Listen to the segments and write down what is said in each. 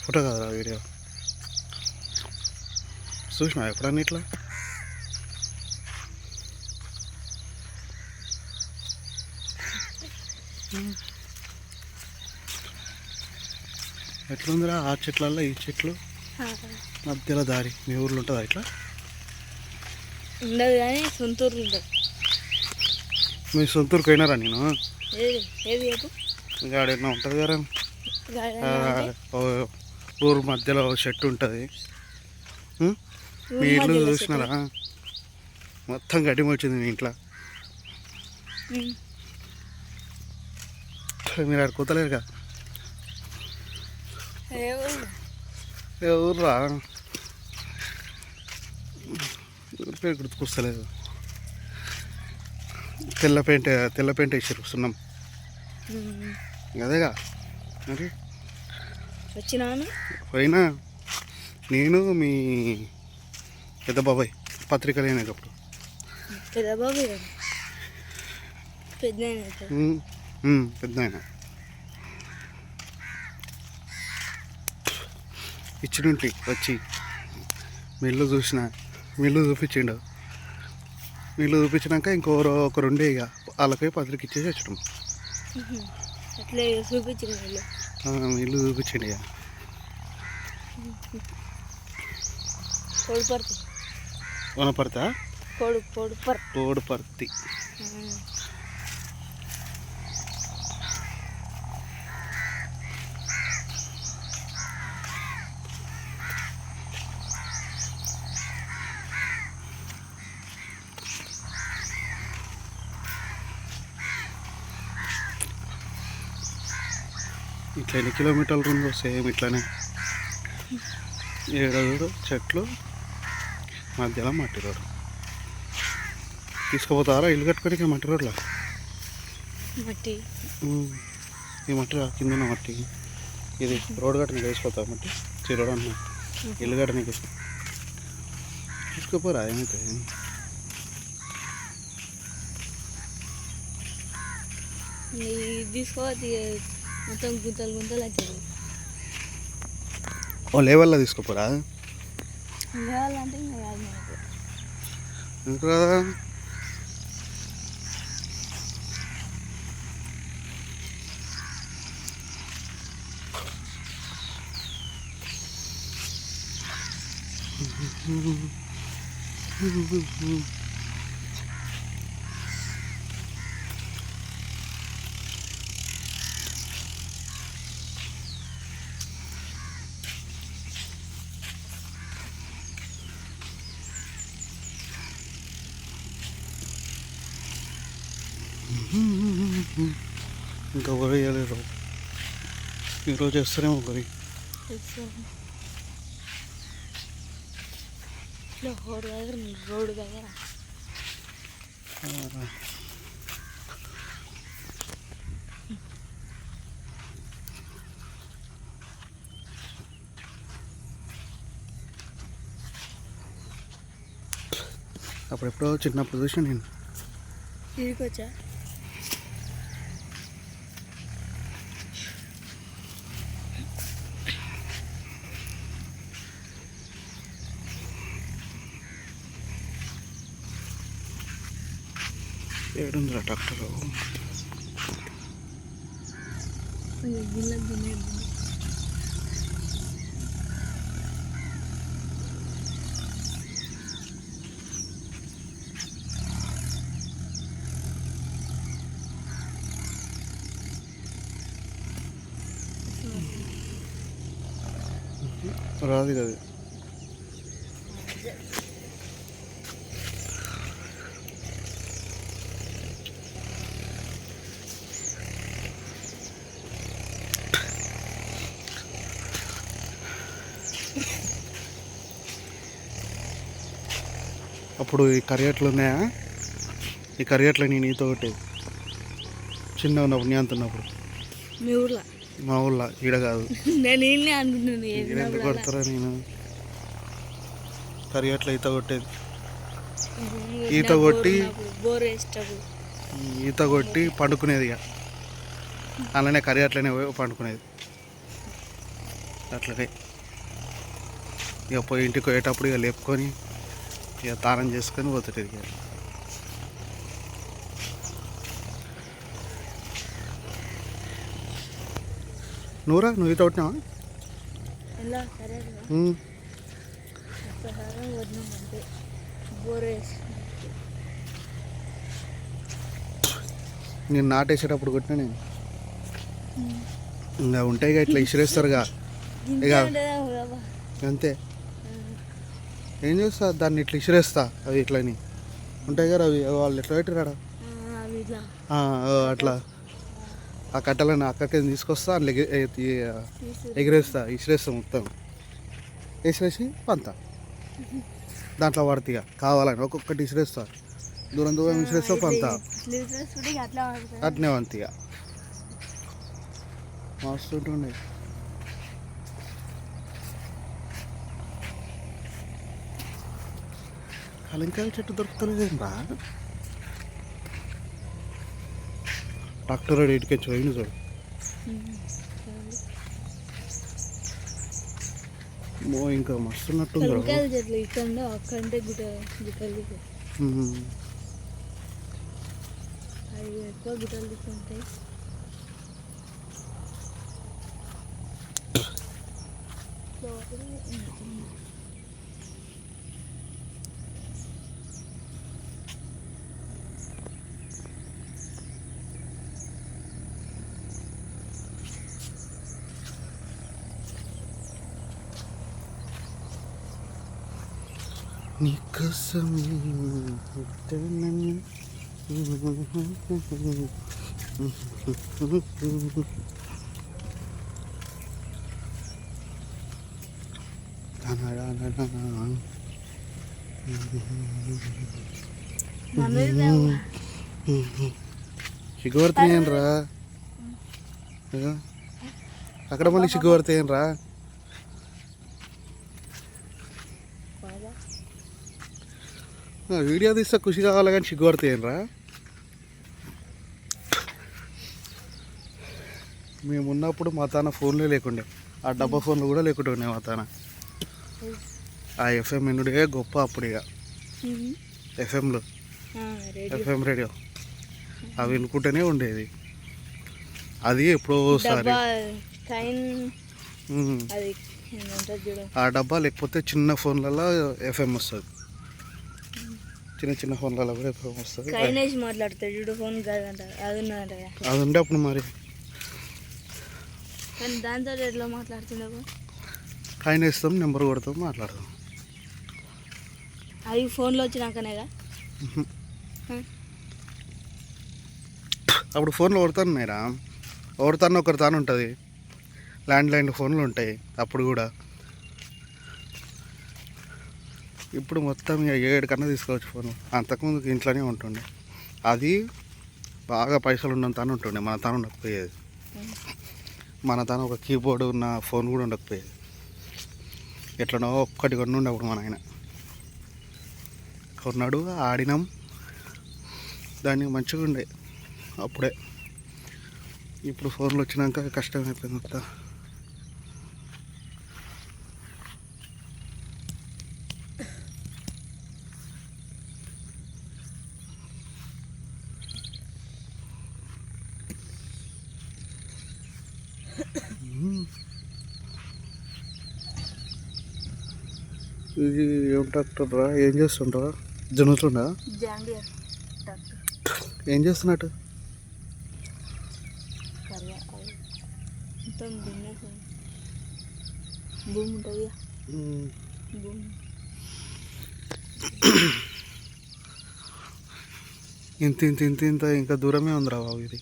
Photo కాదురా video. చూసినా ఎప్పుడన్నా ఇట్లా ఎట్లుందిరా ఆ చెట్లల్లో ఈ చెట్లు మధ్యలో దారి. మీ ఊర్లో ఉంటుందా ఇట్లా? ఉండదు కానీ సొంతూరు ఉంటుంది. మీ సొంతూరుకి పోయినారా? నేను ఏది గాడైనా ఉంటుంది కదా ఊరు మధ్యలో చెట్టు ఉంటుంది. మీ ఇల్లు చూసినారా? మొత్తం గడ్డి వచ్చింది మీ ఇంట్లో. మీరు ఆడ కూతలేరు కదా? ఏ ఊర్రా? పేరు గుర్తుకొస్తలేదు. తెల్ల పెయింట్ వేసారు సున్నం. అదేగా మరి వచ్చినాను. పోయినా నేను మీ పెద్ద బాబాయ్ పత్రికలు అయినప్పుడు. పెద్ద బాబాయ్ పెద్ద ఆయన ఇచ్చినుంటి వచ్చి మిల్లు చూసిన. మిల్లు చూపించిండు. మిల్లు చూపించినాక ఇంకొకరు ఉండే ఇక వాళ్ళకి పత్రిక ఇచ్చేసి వచ్చాం. ఇల్లు చూపించండి ఇక. వనపర్తా కోడిపర్తి. ఇట్లా ఎన్ని కిలోమీటర్లు ఉందో సేమ్ ఇట్లానే. ఏడు చెట్లు మధ్యలో మట్టి రోడ్డు. తీసుకుపోతారా ఇల్లు కట్టుకొని మట్టి రోడ్లో? మట్టి ఈ మట్టి కింద మట్టి ఇది రోడ్డు కట్టనికి వేసిపోతా మట్టి చిరోడు అన్న ఇల్లు కట్టనికి తీసుకుపోరా ఏమైతే. తీసుకోవాలి మొత్తం గుంతలు గుంతలు వచ్చేది. ఓ లేవల్లో తీసుకోపోరా? లేవాలంటే ఇంకా కాదు మనకు. ఎందుకు కదా? ఇంకా వరి వేయలేరు. ఈరోజు వేస్తారేమో వరి. రోడ్డు దగ్గర అప్పుడెప్పుడో చిన్నప్పుడు చూసాను నేను. తిరిగొచ్చా ఏడుందిరా ట్రాక్టర్? రాదు కదా. అప్పుడు ఈ కరియట్లు ఉన్నాయా? ఈ కరియట్లు నేను ఈత కొట్టేది చిన్న ఉన్నప్పుడు, నేను అంటున్నప్పుడు. మీ ఊర్లో? మా ఊళ్ళో, ఈడ కాదు. నేను అనుకుంటున్నాను ఎందుకు కొడతారా? నేను కరియట్లు ఈత కొట్టేది. ఈత కొట్టి పండుకునేది. ఇక అలానే కర్రీ అట్లనే పోయి పండుకునేది అట్లనే. ఇక పోయి ఇంటికి పోయేటప్పుడు ఇక లేపుకొని ఇక తానం చేసుకొని పోతుంది ఇక. నువ్వు ఈత కొట్టినావా? ఎలా సరే ఒక్కసారి వదిలినాం అంటే బోరేసి నేను నాటేసేటప్పుడు కొట్టినా నేను. ఇంకా ఉంటాయి ఇక ఇట్లా ఇసిరేస్తారుగా ఇక అంతే. ఏం చేస్తా దాన్ని ఇట్లా ఇసిరేస్తా అవి ఇట్లని ఉంటాయి కదా అవి వాళ్ళు ఎట్లా పెట్టిరాడా అట్లా ఆ కట్టెలను అక్కడికి తీసుకొస్తా అందులో ఎగిరేస్తా ఇసిరేస్తా మొత్తం వేసిరేసి పంత దాంట్లో పడతా ఇక కావాలని ఒక్కొక్కటి ఇసిరేస్తా దూరం దూరం ఇసిరేస్తా పంత అట్నే వంత ఇక మస్తు ఉంటుండే. కలింకాయ చెట్టు దొరుకుతలేదేం రా. ట్రాక్టర్ ఇటుకే పోయింది చూడు. ఇంకా మస్తు ఉన్నట్టుంది చెట్లు ఇక్కడ అక్కడంటే గుట్టలు అవి ఎక్కువ గుట్టలు తీసుకుంటాయి. నీకోసమే సిగ్గుపడుతున్నాయని రా అక్కడ మళ్ళీ సిగ్గుపడతాయని రా. వీడియో తీస్తే ఖుషి కావాలి కానీ సిగ్గుపడతాయని రా. మేము ఉన్నప్పుడు మా తాన ఫోన్లే లేకుండే, ఆ డబ్బా ఫోన్లు కూడా లేకుంటే ఉన్నాయి మా తాన. ఆ ఎఫ్ఎం ఎన్నుడే గొప్ప అప్పుడు ఇక ఎఫ్ఎంలో ఎఫ్ఎం రేడియో అవి వినుకుంటూనే ఉండేది. అది ఎప్పుడో ఒకసారి ఆ డబ్బా లేకపోతే చిన్న ఫోన్లలో ఎఫ్ఎం వస్తుంది, చిన్న చిన్న ఫోన్లలో కూడా ఎఫ్ఎం వస్తుంది. మాట్లాడతాడు ఫోన్ కాదంట అది ఉండే అప్పుడు మరి. కానీ దాంతో ఎట్లా మాట్లాడుతున్నావు? కాయిన్ వేస్తాం, నెంబర్ కొడతాం, మాట్లాడతాం. అవి ఫోన్లో వచ్చినాకనేగా అప్పుడు ఫోన్లో కొడతానున్నాయిరా, ఒకరితాను ఒకరితాను ఉంటుంది. ల్యాండ్ ఫోన్లు ఉంటాయి అప్పుడు కూడా. ఇప్పుడు మొత్తం 7 కన్నా తీసుకోవచ్చు ఫోన్. అంతకుముందు ఇంట్లోనే ఉంటుండే. అది బాగా పైసలు ఉన్న తాను ఉంటుండే, మన తాను ఉండకపోయేది. మన తాను ఒక కీబోర్డు ఉన్న ఫోన్ కూడా ఉండకపోయేది. ఎట్లనో ఒక్కటి కొనుండే అప్పుడు మన ఆయన కొన్నాడు, ఆడినాం దాన్ని మంచిగా ఉండే అప్పుడే. ఇప్పుడు ఫోన్లు వచ్చినాక కష్టం అయిపోయింది మొత్తం. ఇది ఏం ట్రాక్టర్ రా? ఏం చేస్తుంటారా? జరుగుతుండా? ఏం చేస్తున్నట్టు? భూమి ఉంటుంది, ఇంత ఇంత ఇంత ఇంత ఇంకా దూరమే ఉందిరా బాబు. ఇది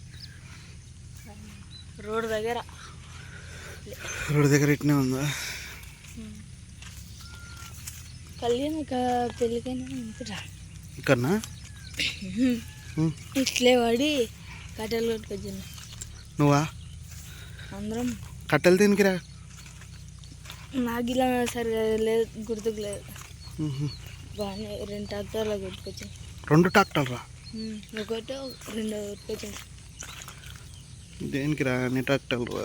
రోడ్డు దగ్గర ఇట్నే ఉందా? కళ్యాణ పెళ్ళికైనా ఇక్కడనా? ఇట్లే పడి కట్టెలు కొట్టుకొచ్చింది. నువ్వా? అందరం. కట్టెలు తినికిరా? నాకు ఇలా సరిగా లేదు, గుర్తుకు లేదు. బాగానే 2 ట్రాక్టర్లు కొట్టుకొచ్చింది. 2 ట్రాక్టర్లా? ఒకటో 2 కొట్టుకొచ్చింది. దేనికి రా అన్ని ట్రాక్టర్లు